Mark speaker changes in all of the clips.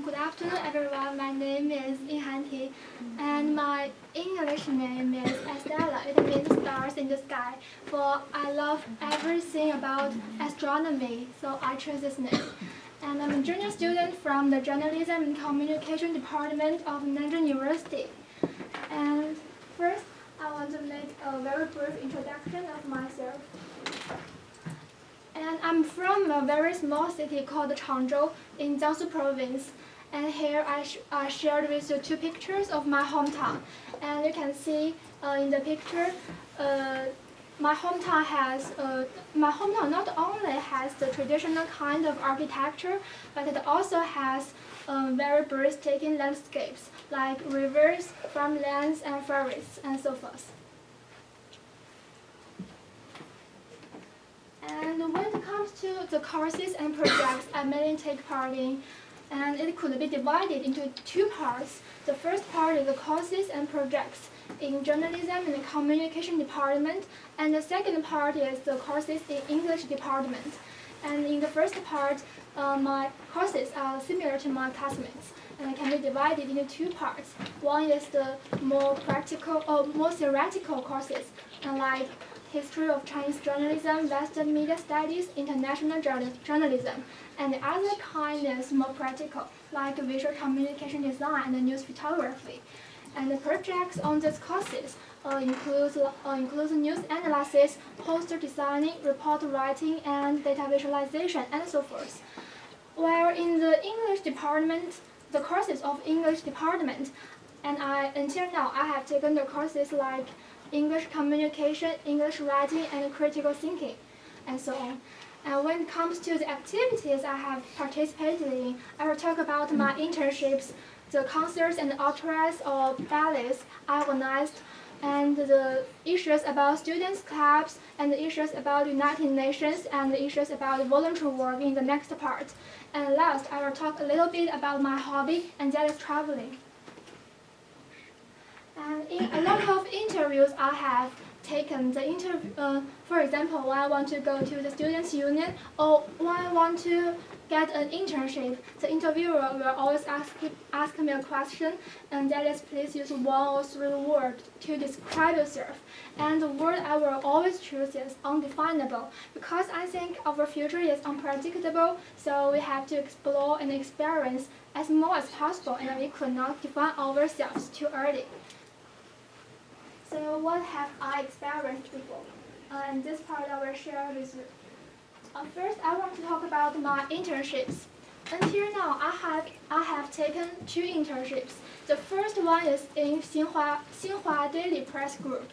Speaker 1: Good afternoon, everyone. My name is Hanting, and my English name is Estella. It means stars in the sky. For I love everything about astronomy, so I chose this name. And I'm a junior student from the Journalism and Communication Department of Nanjing University. And first, I want to make a very brief introduction of myself. And I'm from a very small city called Changzhou in Jiangsu province. And here I shared with you two pictures of my hometown. And you can see in the picture, my hometown not only has the traditional kind of architecture, but it also has very breathtaking landscapes like rivers, farmlands, and forests, and so forth. And when it comes to the courses and projects I mainly take part in, and it could be divided into two parts. The first part is the courses and projects in journalism and communication department, and the second part is the courses in English department. And in the first part, my courses are similar to my classmates, and it can be divided into two parts. One is the more practical or more theoretical courses, like history of Chinese journalism, Western media studies, international journalism. And the other kind is more practical, like visual communication design and news photography. And the projects on these courses includes news analysis, poster designing, report writing, and data visualization, and so forth. While in the English department, the courses of English department, and until now I have taken the courses like English communication, English writing, and critical thinking, and so on. And when it comes to the activities I have participated in, I will talk about my internships, the concerts and operas or ballets I organized, and the issues about students' clubs, and the issues about United Nations, and the issues about voluntary work in the next part. And last, I will talk a little bit about my hobby, and that is traveling. And in a lot of interviews I have taken, for example, when I want to go to the students' union or when I want to get an internship, the interviewer will always ask me a question, and that is, please use 1 or 3 words to describe yourself. And the word I will always choose is undefinable, because I think our future is unpredictable, so we have to explore and experience as more as possible, and we could not define ourselves too early. So what have I experienced before? And this part I will share with you. First, I want to talk about my internships. Until now, I have taken 2 internships. The first one is in Xinhua Daily Press Group.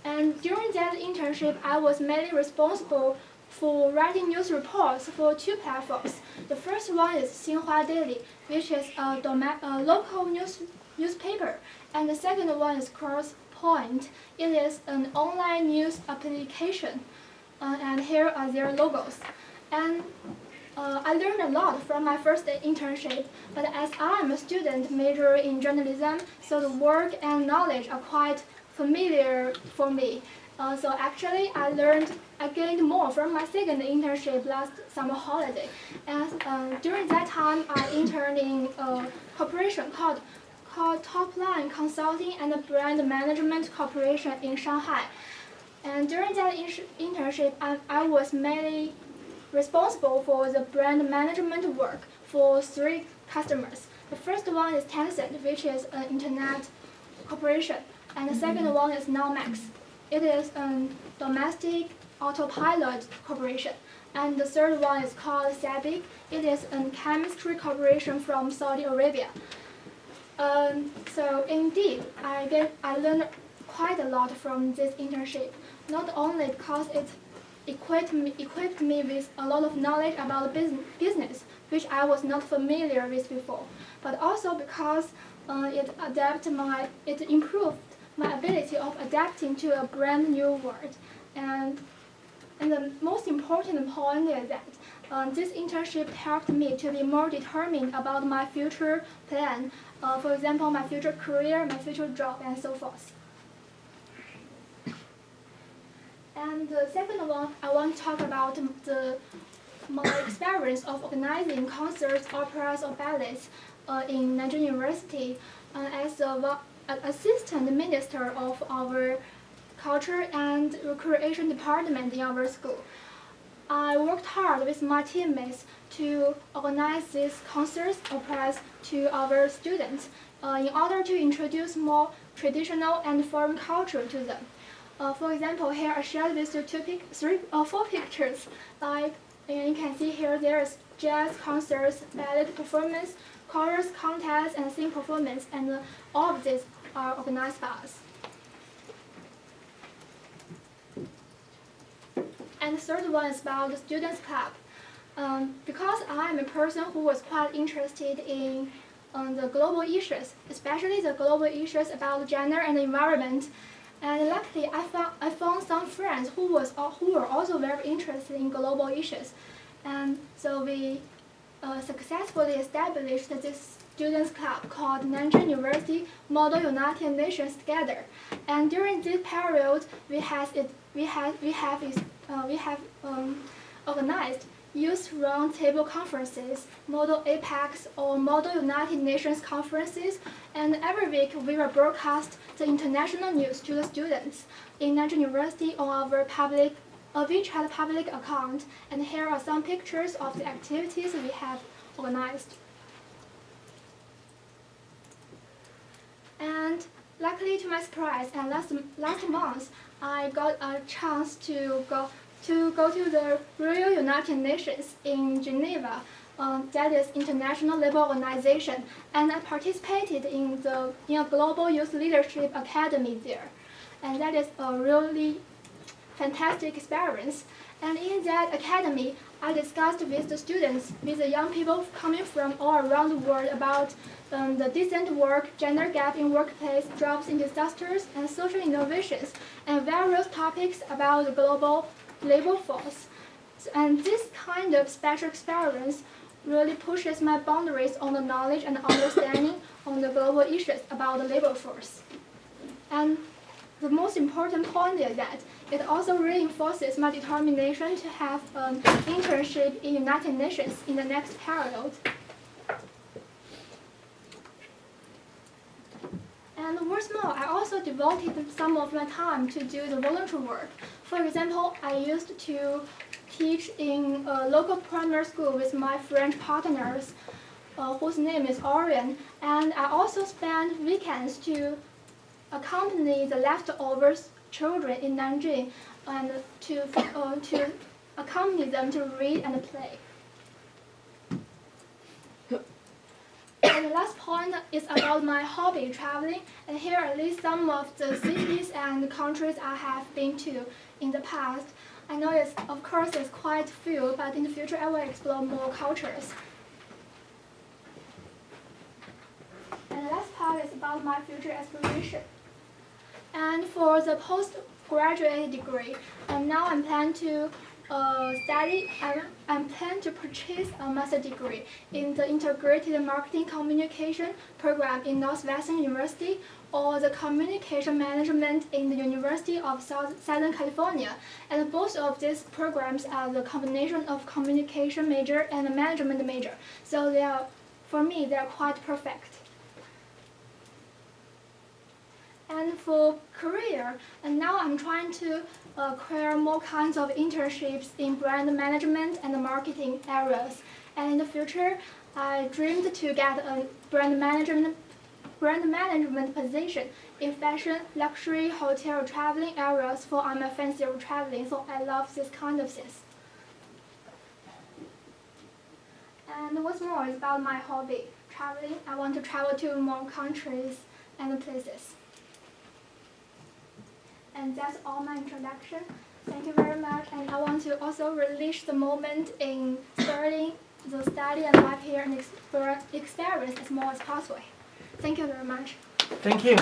Speaker 1: And during that internship, I was mainly responsible for writing news reports for 2 platforms. The first one is Xinhua Daily, which is a local newspaper. And the second one is Point. It is an online news application, and here are their logos. And I learned a lot from my first internship, but as I am a student major in journalism, so the work and knowledge are quite familiar for me. So actually, I gained more from my second internship last summer holiday. And during that time, I interned in a corporation called Top Line Consulting and Brand Management Corporation in Shanghai. And during that internship, I was mainly responsible for the brand management work for 3 customers. The first one is Tencent, which is an internet corporation. And the second one is Nomax. It is a domestic autopilot corporation. And the third one is called Sabic. It is a chemistry corporation from Saudi Arabia. So indeed, I learned quite a lot from this internship, not only because it equipped me with a lot of knowledge about business, which I was not familiar with before, but also because it improved my ability of adapting to a brand new world. And the most important point is that this internship helped me to be more determined about my future plan, for example, my future career, my future job, and so forth. And the second one, I want to talk about the my experience of organizing concerts, operas, or ballets in Nanjing University as the assistant minister of our culture and recreation department in our school. I worked hard with my teammates to organize these concerts, operas to our students in order to introduce more traditional and foreign culture to them. For example, here I shared with you four pictures. Like you can see here, there is jazz concerts, ballet performance, chorus contest, and singing performance, and all of these are organized by us. And the third one is about the Students' Club. Because I am a person who was quite interested in the global issues, especially the global issues about gender and environment. And luckily, I found some friends who were also very interested in global issues. And so we successfully established this Students' Club called Nanjing University Model United Nations Together. And during this period, we have organized youth roundtable conferences, Model APEX or Model United Nations conferences, and every week we will broadcast the international news to the students in Nanjing University on our WeChat public account. And here are some pictures of the activities we have organized. And luckily, to my surprise, and last month I got a chance to go to the Real United Nations in Geneva, that is International Labour Organization, and I participated in a Global Youth Leadership Academy there, and that is a really fantastic experience. And in that academy, I discussed with the students, with the young people coming from all around the world about the decent work, gender gap in workplace, jobs in disasters, and social innovations, and various topics about the global labor force. And this kind of special experience really pushes my boundaries on the knowledge and understanding on the global issues about the labor force. And the most important point is that it also reinforces my determination to have an internship in United Nations in the next period. And what's more, I also devoted some of my time to do the volunteer work. For example, I used to teach in a local primary school with my French partners, whose name is Orion, and I also spent weekends to accompany the leftovers children in Nanjing and to accompany them to read and play. And the last point is about my hobby, traveling, and here I list some of the cities and countries I have been to in the past. I know of course it's quite few, but in the future I will explore more cultures. And the last part is about my future aspiration. And for the postgraduate degree, now I'm planning to I'm planning to purchase a master's degree in the Integrated Marketing Communication program in Northwestern University, or the Communication Management in the University of Southern California. And both of these programs are the combination of communication major and management major. So for me, they are quite perfect. And for career, and now I'm trying to acquire more kinds of internships in brand management and marketing areas. And in the future, I dreamed to get a brand management position in fashion, luxury, hotel, traveling areas, for I'm a fancy of traveling, so I love this kind of things. And what's more is about my hobby, traveling. I want to travel to more countries and places. And that's all my introduction. Thank you very much. And I want to also relish the moment in starting the study and life here and experience as more as possible. Thank you very much.
Speaker 2: Thank you.